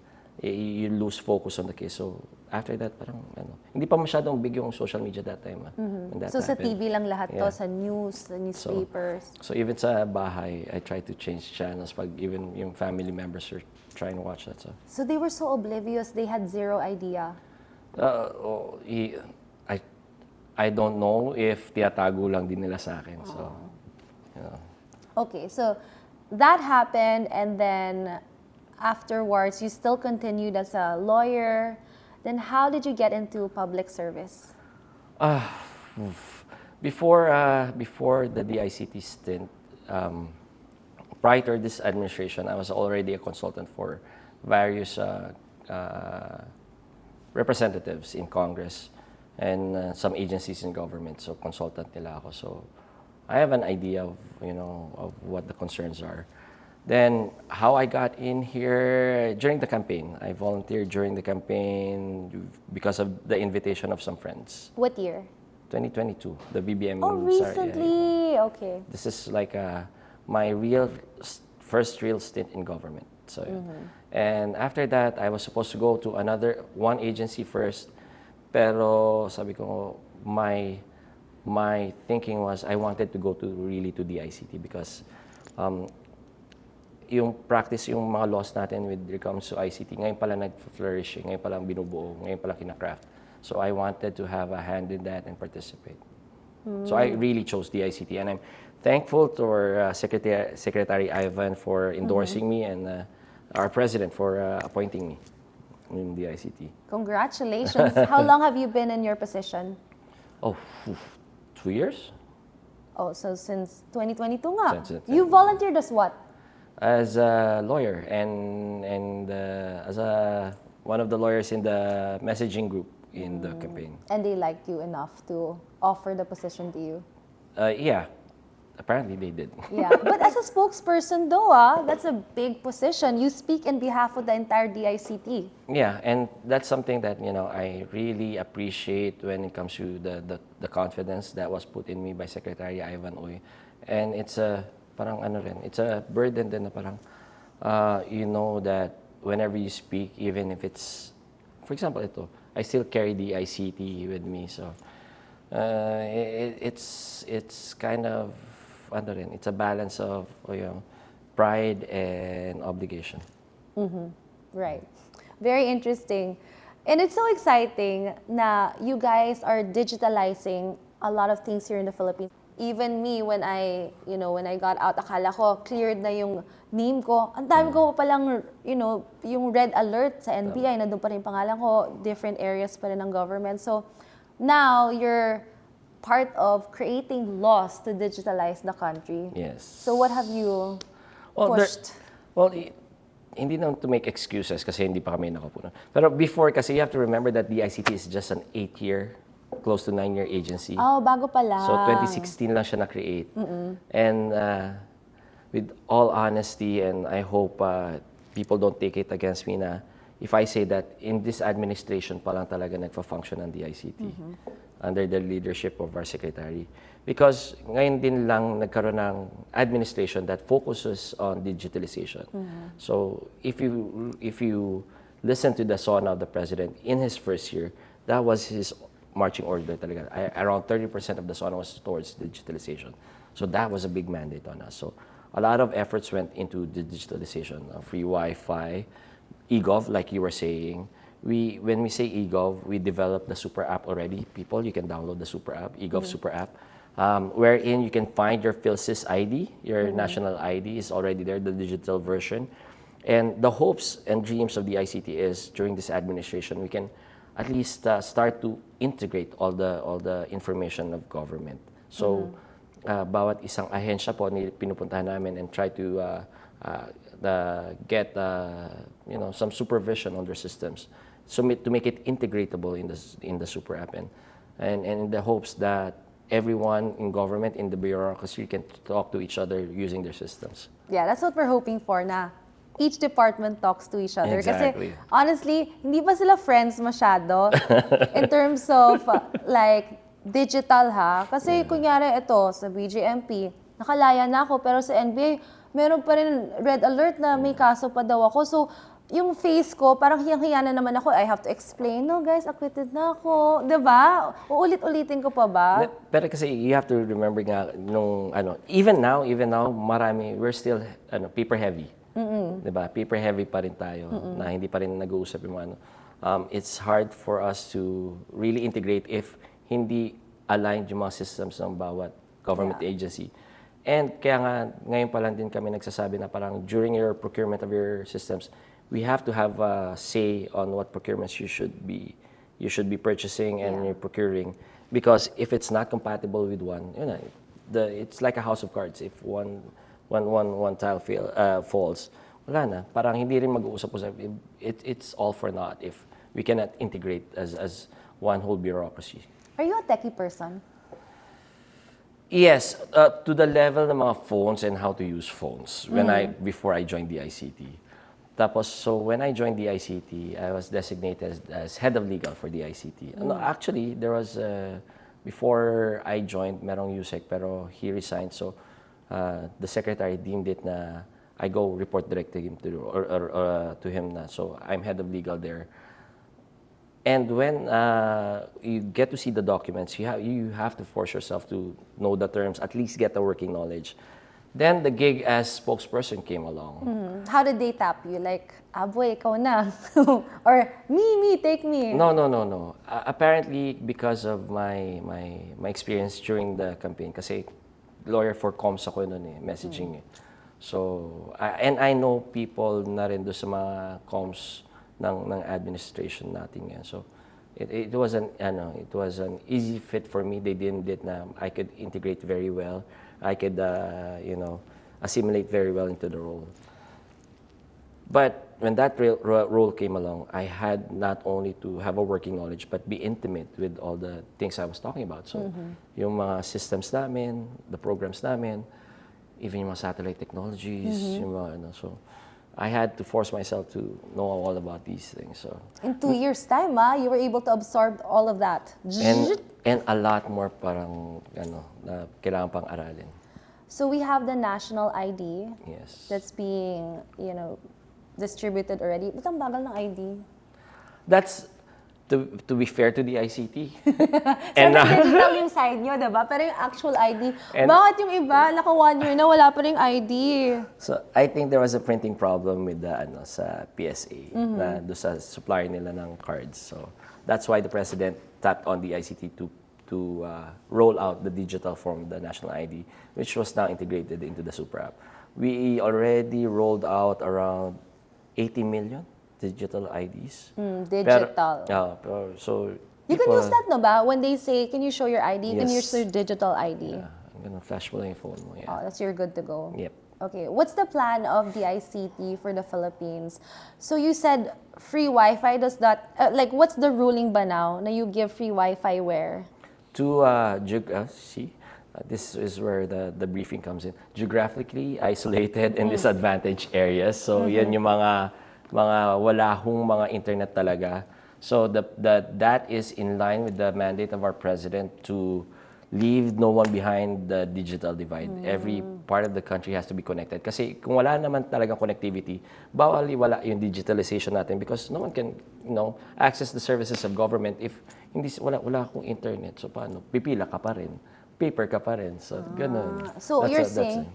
you lose focus on the case. So after that, parang hindi pa masyadong big yung social media that time. When that So sa happened. TV lang lahat to, Yeah. sa news, sa newspapers. So even sa bahay, I try to change channels pag even yung family members are trying to watch that. So they were so oblivious, they had zero idea. I don't know if tiyatago lang din nila sa akin. So, Okay, so that happened, and then afterwards, you still continued as a lawyer. Then how did you get into public service? Before the DICT stint, prior to this administration, I was already a consultant for various representatives in Congress and some agencies in government. So consultant nila ako. So I have an idea of of what the concerns are. Then how I got in here during the campaign. I volunteered during the campaign because of the invitation of some friends. What year? 2022, the BBM. Oh, recently. Okay. This is like my first real stint in government. So, and after that, I was supposed to go to one agency first. Pero sabi ko, my thinking was I wanted to go really to DICT because yung practice, yung mga laws natin with regards to ICT, ngayon pala nag-flourish, ngayon pala binubuo, ngayon pala kina-craft. So I wanted to have a hand in that and participate. So I really chose DICT, and I'm thankful to our Secretary Ivan for endorsing me, and our President for appointing me in DICT. Congratulations. How long have you been in your position? Oh, 2 years? Oh, so since 2022 nga. Since You volunteered as what? As a lawyer and as one of the lawyers in the messaging group in the campaign. And they liked you enough to offer the position to you? Yeah, apparently they did. Yeah, but as a spokesperson though, that's a big position. You speak in behalf of the entire DICT. Yeah, and that's something that I really appreciate when it comes to the confidence that was put in me by Secretary Ivan Oy, and it's it's a burden din na parang that whenever you speak, even if it's, for example, I still carry the ICT with me, so it's kind of it's a balance of pride and obligation. Right. Very interesting. And it's so exciting na you guys are digitalizing a lot of things here in the Philippines. Even me, when I got out, akala ko cleared na yung name ko. Ang dami ko pa palang, yung red alert sa NBI, nandun pa rin pangalan ko, different areas pa rin ng government. So now you're part of creating laws to digitalize the country. Yes. So what have you pushed? Hindi naman to make excuses kasi hindi pa kami nakapuno. Pero before, kasi you have to remember that the ICT is just an 8-year, close to 9-year agency. Oh, bago pa lang. So 2016 lang siya na-create. And with all honesty, and I hope people don't take it against me na if I say that in this administration pa lang talaga nagfa-function ang DICT under the leadership of our secretary. Because ngayon din lang nagkaroon ng administration that focuses on digitalization. So if you listen to the SONA of the president in his first year, that was his marching order talaga. Around 30% of the SONA was towards digitalization. So that was a big mandate on us. So a lot of efforts went into the digitalization, free Wi-Fi, eGov, like you were saying. When we say eGov, we developed the super app already. People, you can download the super app, eGov super app, wherein you can find your PhilSys ID, your national ID is already there, the digital version. And the hopes and dreams of the ICT is during this administration, we can at least start to integrate all the information of government. So, bawat isang ahensya po pinupuntahan namin and try to get some supervision on their systems, so to make it integratable in the super app, and in the hopes that everyone in government, in the bureaucracy, can talk to each other using their systems. Yeah, that's what we're hoping for na each department talks to each other. Exactly. Kasi honestly, hindi pa sila friends masyado in terms of like digital ha. Kasi kunyari ito sa BGMP, nakalaya na ako pero sa NBA, meron pa rin red alert na may kaso pa daw ako. So, yung face ko, parang hiyang-hiya na naman ako. I have to explain, no guys, acquitted na ako. Diba? Uulit-ulitin ko pa ba? Pero kasi you have to remember nga, even now, marami, we're still paper heavy. Diba? Paper heavy pa rin tayo, na hindi pa rin nag-uusap yung mga it's hard for us to really integrate if hindi aligned yung mga systems ng bawat government agency. And kaya nga, ngayon pa lang din kami nagsasabi na parang during your procurement of your systems, we have to have a say on what procurements you should be purchasing and you're procuring. Because if it's not compatible with one, it's like a house of cards. If one tile falls, wala na. Parang hindi rin mag-uusap-usap. It's all for naught if we cannot integrate as one whole bureaucracy. Are you a techie person? Yes, to the level ng mga phones and how to use phones before I joined the ICT. Tapos, so when I joined the ICT, I was designated as head of legal for the ICT. No, actually, there was before I joined, merong USEC, pero he resigned. So the secretary deemed it na I go report direct to him to him na. So I'm head of legal there. And when you get to see the documents, you have to force yourself to know the terms, at least get the working knowledge. Then the gig as spokesperson came along. How did they tap you? Like, ABOY, ikaw na. Or, me, take me. No. Apparently, because of my experience during the campaign, kasi lawyer for comms ako nun messaging. So, and I know people na rin doon sa mga comms ng administration natin yan. So it was an easy fit for me. They deemed it na I could integrate very well. I could assimilate very well into the role. But when that role came along, I had not only to have a working knowledge but be intimate with all the things I was talking about. So yung mga systems namin, the programs namin, even yung mga satellite technologies, yung mga so I had to force myself to know all about these things. So in 2 years' time, you were able to absorb all of that. And a lot more parang na kailangan pang aralin. So we have the national ID. Yes. That's being, distributed already. Ba't ang bagal ng ID? That's to be fair to the ICT. And digital yung side nyo, diba? Pero yung actual ID, bakit yung iba, naka 1 year na wala pa rin ID? So, I think there was a printing problem with the, sa PSA, na do sa supplier nila ng cards. So, that's why the President tapped on the ICT to roll out the digital form of the national ID, which was now integrated into the super app. We already rolled out around 80 million digital IDs. Digital. So you can use that, no ba? When they say, can you show your ID? You can use Yes. your digital ID. I'm gonna flash mo lang yung phone mo. Yeah. Oh, that's you're good to go. Yep. Okay, what's the plan of the ICT for the Philippines? So you said free Wi-Fi. Does that, what's the ruling ba now na you give free Wi-Fi where? To this is where the briefing comes in. Geographically isolated and disadvantaged areas. So yan yung mga wala hong mga internet talaga. So that is in line with the mandate of our president to leave no one behind the digital divide. Every part of the country has to be connected. Kasi kung wala naman talagang connectivity, wala yung digitalization natin because no one can, access the services of government if hindi wala akong internet. So paano? Pipila ka pa rin. Paper ka pa rin. So ganun. So you're saying,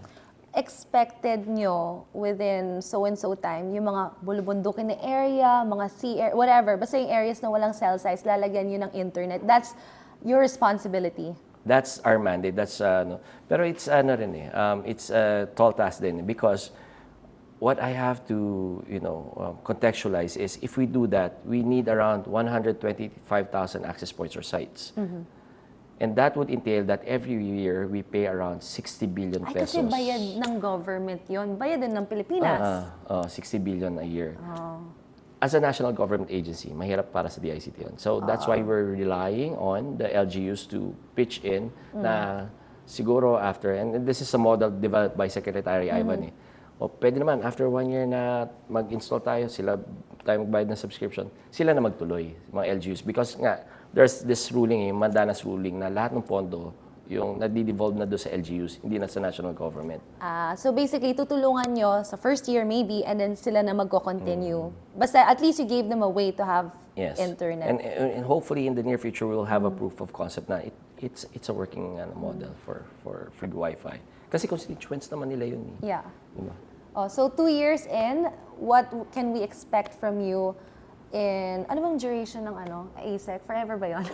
expected nyo within so-and-so time, yung mga bulubundukin na area, mga sea area, whatever, basta yung areas na walang cell size, lalagyan nyo ng internet. That's your responsibility. That's our mandate. That's pero it's it's a tall task din because what I have to contextualize is if we do that, we need around 125,000 access points or sites. And that would entail that every year we pay around 60 billion pesos. Ay, kasi bayad ng government yon, bayad din ng Pilipinas. 60 billion a year. As a national government agency, mahirap para sa DICT yun. So that's why we're relying on the LGUs to pitch in na siguro after, and this is a model developed by Secretary Ivan O pwede naman, after 1 year na mag-install tayo magbayad ng subscription, sila na magtuloy, mga LGUs. Because nga, there's this ruling, yung Mandanas ruling, na lahat ng pondo, yung nadi-devolve na doon sa LGUs, hindi na sa national government. So basically, tutulungan nyo sa first year maybe, and then sila na magko-continue. Basta at least you gave them a way to have internet. And hopefully in the near future, we'll have a proof of concept na it's a working model for free Wi-Fi. Kasi constituents naman nila yun. Yeah. Diba? So 2 years in, what can we expect from you in, ano bang duration ng ASEC? Forever ba yun?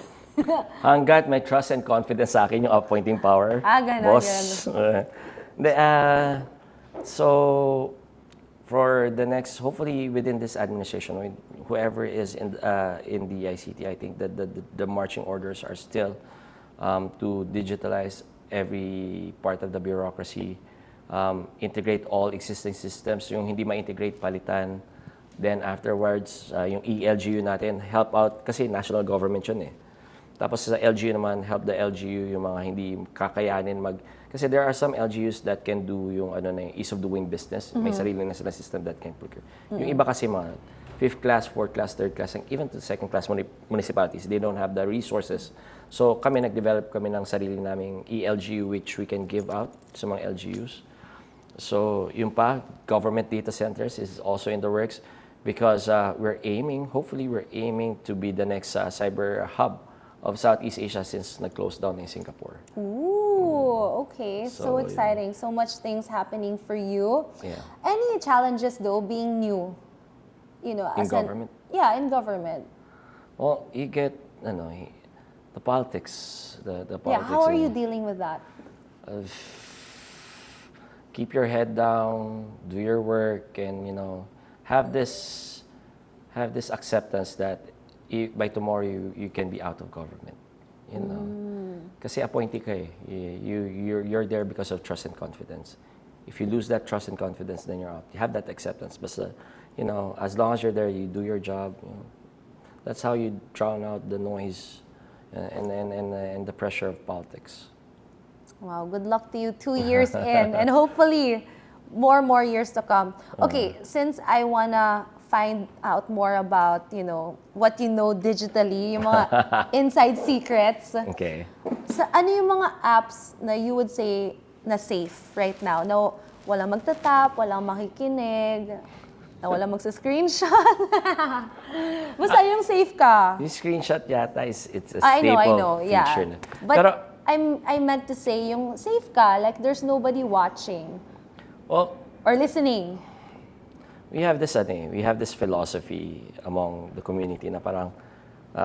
Hanggat may trust and confidence sa akin yung appointing power. Ganun, boss. So, for the next, hopefully within this administration, whoever is in the ICT, I think that the marching orders are still to digitalize every part of the bureaucracy, integrate all existing systems, yung hindi ma-integrate, palitan. Then afterwards, yung ELGU natin, help out, kasi national government yun Tapos sa LGU naman, help the LGU, yung mga hindi kakayanin kasi there are some LGUs that can do yung ease of doing business. May sarili na sila system that can procure. Yung iba kasi mga 5th class, 4th class, 3rd class, and even to 2nd class municipalities, they don't have the resources. So kami nag-develop kami ng sarili naming ELGU which we can give out sa mga LGUs. So yung government data centers is also in the works because hopefully we're aiming to be the next cyber hub of Southeast Asia since nag-close down in Singapore. Ooh, okay. So exciting. So much things happening for you. Yeah. Any challenges though being new? In government? In government. Well, you get, the politics. The politics. Yeah, how are you dealing with that? Keep your head down, do your work, and have this acceptance that by tomorrow you can be out of government. Kasi appointee ka you're there because of trust and confidence. If you lose that trust and confidence, then you're out. You have that acceptance, but as long as you're there, you do your job. That's how you drown out the noise and the pressure of politics. Wow, good luck to you 2 years in, and hopefully more years to come. Okay, since I wanna find out more about, what you know digitally, yung mga inside secrets. Okay. Ano yung mga apps na you would say na safe right now? Na walang magtatap, walang makikinig, na walang magsa-screenshot. Basta yung safe ka. Yung screenshot yata it's a I staple know, feature. yeah. But I meant to say yung safe ka, like there's nobody watching. Well, or listening. We have this philosophy among the community na parang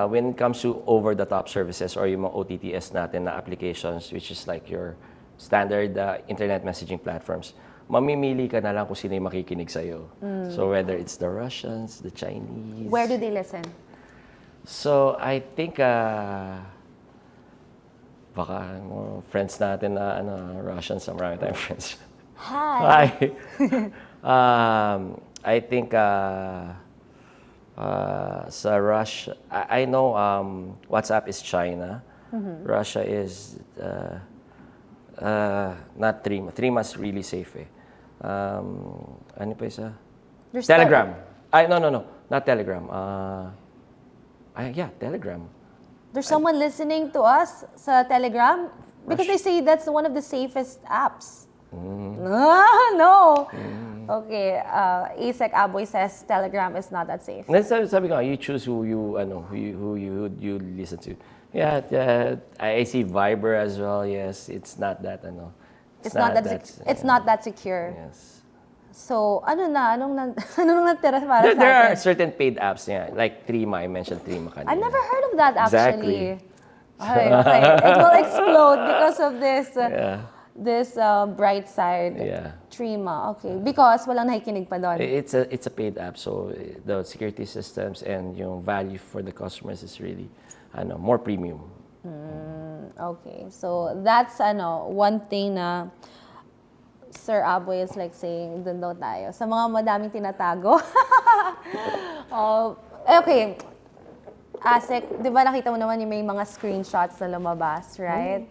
when it comes to over-the-top services or yung mga OTTs natin na applications, which is like your standard internet messaging platforms, mamimili ka na lang kung sino yung makikinig sa'yo. So whether it's the Russians, the Chinese. Where do they listen? So I think baka friends natin na Russians, marami tayong friends. Hi. I think sa Russia, I know WhatsApp is China. Russia is not Threema. Threema's really safe Ano pa isa? There's Telegram. No. Not Telegram. Yeah, Telegram. There's someone listening to us sa Telegram because they say that's one of the safest apps. No. Okay, ASEC ABOY says Telegram is not that safe. Sabi ko, you choose who you listen to. Yeah, I see Viber as well. Yes, it's not that It's not that secure. Yes. So, anong natira para sa There are atin? certain paid apps, yeah, like Trima. I mentioned Trima kanina. I've never heard of that actually. Exactly. Okay. It will explode because of this bright side. Yeah. Trima. Okay. Because walang nakikinig pa doon. It's a paid app, so the security systems and yung value for the customers is really more premium. Okay. So, that's one thing na Sir Aboy is like saying, dun daw tayo. Sa mga madaming tinatago. Okay. ASEC, di ba nakita mo naman yung may mga screenshots na lumabas, right?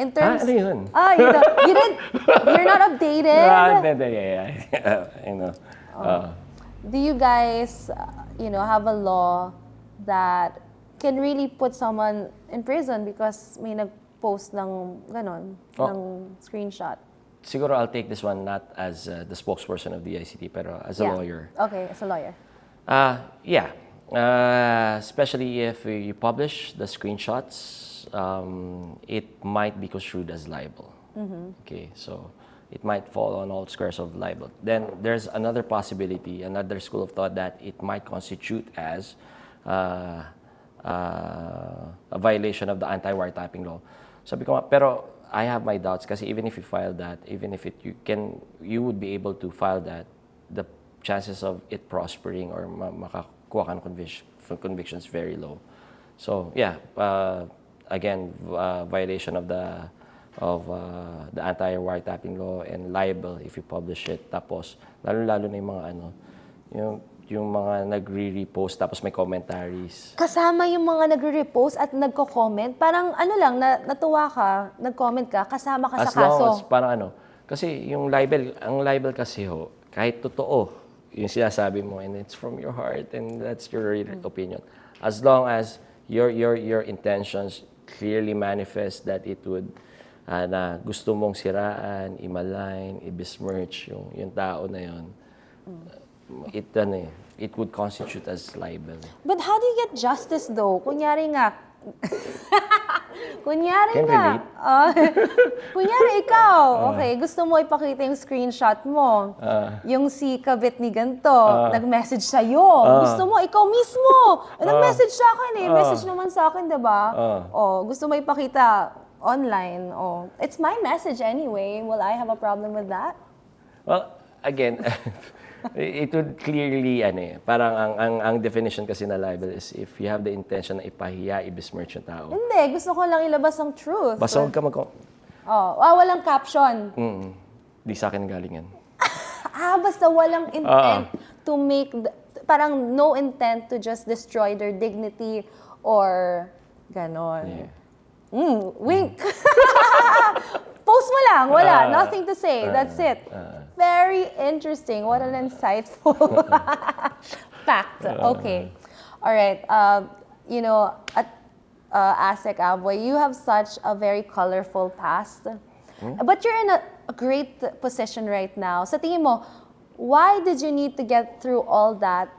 In terms... Ano yun? You're not updated? Yeah. I know. Do you guys, have a law that can really put someone in prison because may nag-post ng ng screenshot? Siguro I'll take this one not as the spokesperson of the ICT, pero as a lawyer. Okay, as a lawyer. Yeah. Especially if you publish the screenshots, it might be construed as libel. Okay, so it might fall on all squares of libel. Then there's another possibility, another school of thought that it might constitute as a violation of the anti-wiretapping law. Sabi ko, pero I have my doubts kasi even if you file that, even if you would be able to file that, the chances of it prospering or makakuha ka ng conviction is very low. So yeah, again, violation of the anti-wiretapping law and libel if you publish it. Tapos lalo na yung mga yung mga nagre-repost tapos may commentaries. Kasama yung mga nagre-repost at nagko-comment? Parang natuwa ka, nag-comment ka, kasama ka sa kaso? As long as parang kasi yung ang libel kasi kahit totoo yung sinasabi mo and it's from your heart and that's your opinion. As long as your intentions clearly manifest that it would na gusto mong siraan, i-malign, i-besmirch yung tao na yun. It would constitute as libel. But how do you get justice though? Kunyari nga, kunyari ikaw, okay, gusto mo ipakita yung screenshot mo, yung si kabit ni ganito, nag-message sa'yo, gusto mo, ikaw mismo, nag-message sa akin message naman sa akin, diba? Gusto mo ipakita online, it's my message anyway, will I have a problem with that? Well, again, it would clearly, parang ang definition kasi na libel is if you have the intention na ipahiya, i-besmirch yung tao. Hindi, gusto ko lang ilabas ang truth. Basta huwag ka walang caption. Di sa akin galing yan. Basta walang intent to make, parang no intent to just destroy their dignity or ganon. Wink. Post mo lang, wala, nothing to say, that's it. Very interesting. What an insightful fact. Okay. All right. At ASEC ABOY, you have such a very colorful past. But you're in a great position right now. Sa tingin mo, why did you need to get through all that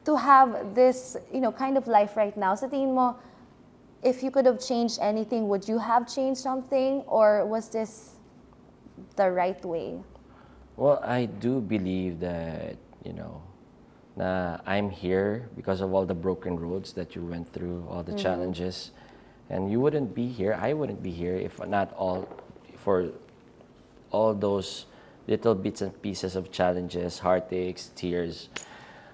to have this, kind of life right now? Sa tingin mo, if you could have changed anything, would you have changed something? Or was this the right way? Well, I do believe that, na I'm here because of all the broken roads that you went through, all the challenges. And you wouldn't be here, I wouldn't be here if not for all those little bits and pieces of challenges, heartaches, tears.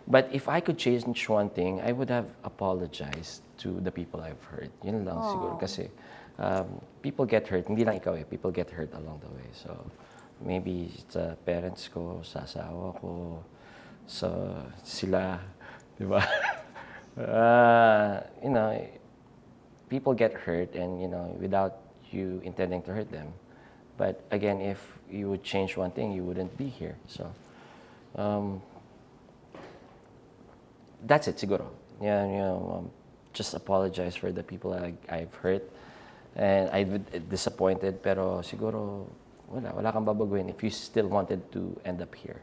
But if I could change one thing, I would have apologized to the people I've hurt. Yun lang siguro kasi people get hurt. Hindi lang ikaw people get hurt along the way. So maybe sa parents ko, sa asawa ko, sila, di ba? People get hurt and, without you intending to hurt them. But again, if you would change one thing, you wouldn't be here. So, that's it, siguro. Yeah, just apologize for the people I've hurt and I've disappointed. Pero siguro, wala kang babaguhin if you still wanted to end up here.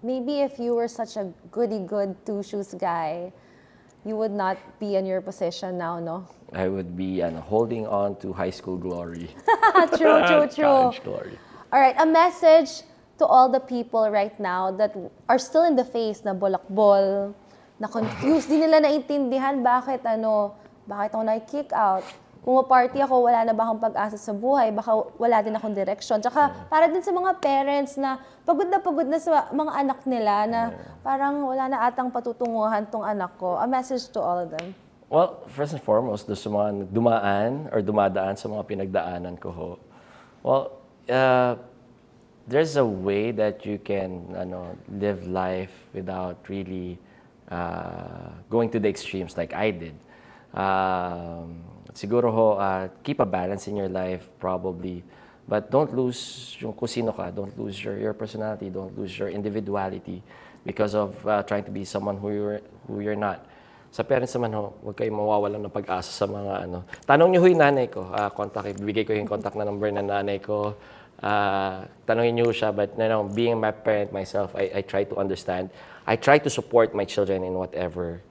Maybe if you were such a goody-good two-shoes guy, you would not be in your position now, no? I would be holding on to high school glory. True. College glory. All right, a message to all the people right now that are still in the phase na bolakbol, na confused, di nila naintindihan bakit ako na-kick out. Kung ma-party ako, wala na ba akong pag-asa sa buhay? Baka wala din akong direction. Tsaka para din sa mga parents na pagod na sa mga anak nila na parang wala na atang patutunguhan tong anak ko. A message to all of them. Well, first and foremost, doon sa mga dumaan or dumadaan sa mga pinagdaanan ko ho. Well, there's a way that you can live life without really going to the extremes like I did. Siguro ho, keep a balance in your life probably, but don't lose yung kung sino ka, don't lose your personality, don't lose your individuality because of trying to be someone who you're not. Sa parents naman ho, huwag kayong mawawalan ng pag-asa sa mga Tanong niyo ho yung nanay ko, bibigay ko yung contact na number ng nanay ko. Tanongin niyo siya, but being my parent myself, I try to understand. I try to support my children in whatever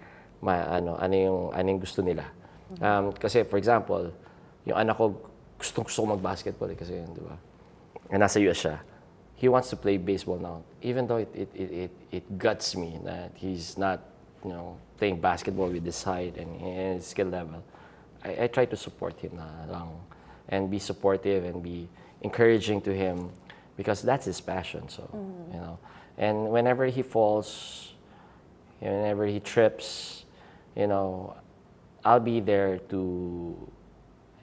ano yung gusto nila. Kasi for example, yung anak ko gusto ko mag-basketball kasi yun, di ba? Nasa US siya. He wants to play baseball now, even though it guts me that he's not playing basketball with his height and his skill level. I try to support him na lang and be supportive and be encouraging to him because that's his passion. So and whenever he falls, whenever he trips, I'll be there to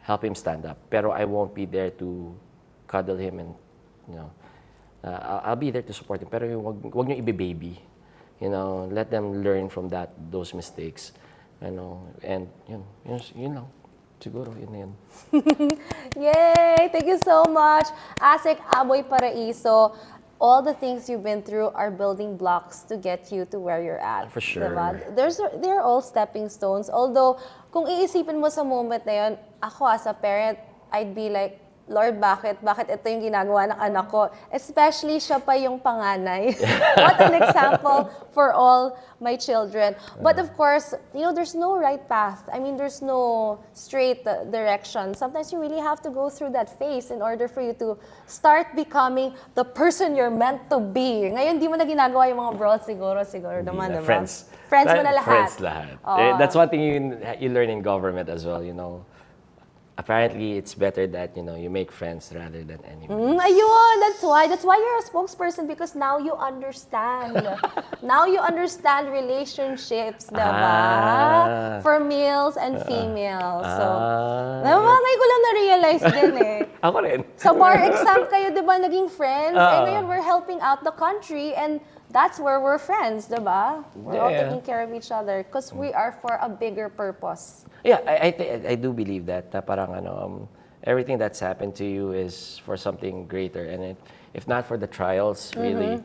help him stand up. Pero I won't be there to cuddle him and I'll be there to support him. Pero wag niyo ibe-baby. Let them learn from those mistakes. And yun lang. Siguro, yun. Yay! Thank you so much. ASEC, ABOY, PARAISO, all the things you've been through are building blocks to get you to where you're at. For sure. Diba? They're all stepping stones. Although, kung iisipin mo sa moment na yun, ako as a parent, I'd be like, Lord, bakit ito yung ginagawa ng anak ko? Especially siya pa yung panganay. What an example for all my children. But of course, there's no right path. I mean, there's no straight direction. Sometimes you really have to go through that phase in order for you to start becoming the person you're meant to be. Ngayon, di mo na ginagawa yung mga bros, siguro naman, diba? Friends. Friends mo na lahat. Friends lahat. That's one thing you learn in government as well, Apparently, it's better that, you make friends rather than enemies. Ayun, that's why you're a spokesperson because now you understand. Now you understand relationships, diba? For males and females. So, ngayon ko lang na-realize din eh. Ako rin. Sa bar exam kayo, diba, naging friends? And ngayon, we're helping out the country and that's where we're friends, diba? We're all taking care of each other because we are for a bigger purpose. Yeah, I do believe that parang everything that's happened to you is for something greater, and if not for the trials, really,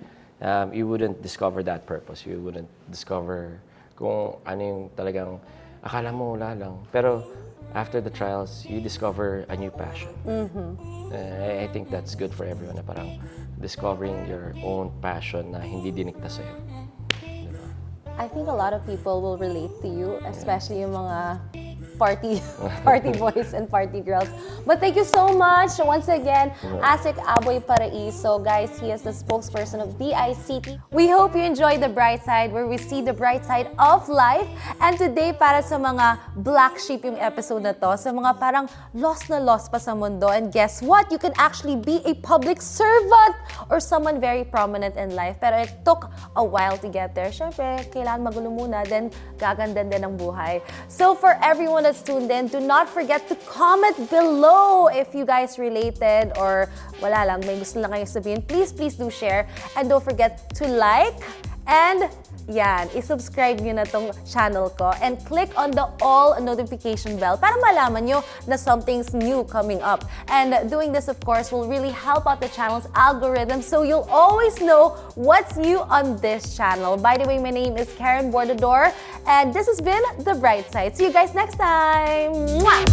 you wouldn't discover that purpose. You wouldn't discover kung ano yung talagang akala mo wala lang. Pero after the trials, you discover a new passion. I think that's good for everyone. Na parang discovering your own passion na hindi dinikta sa'yo. I think a lot of people will relate to you, especially yung mga party boys and party girls. But thank you so much once again, ASEC ABOY PARAISO. Guys, he is the spokesperson of DICT. We hope you enjoy the bright side where we see the bright side of life. And today, para sa mga black sheep yung episode na to, sa mga parang lost na lost pa sa mundo. And guess what? You can actually be a public servant or someone very prominent in life. Pero it took a while to get there. Syempre, kailangan magulo muna, then gaganda din ang buhay. So for everyone that's tuned in, do not forget to comment below if you guys related or wala lang, may gusto lang kayo sabihin. Please do share. And don't forget to like and yan, isubscribe nyo na tong channel ko and click on the all notification bell para malaman nyo na something's new coming up. And doing this, of course, will really help out the channel's algorithm so you'll always know what's new on this channel. By the way, my name is Karen Bordador and this has been The Bright Side. See you guys next time! Mwah!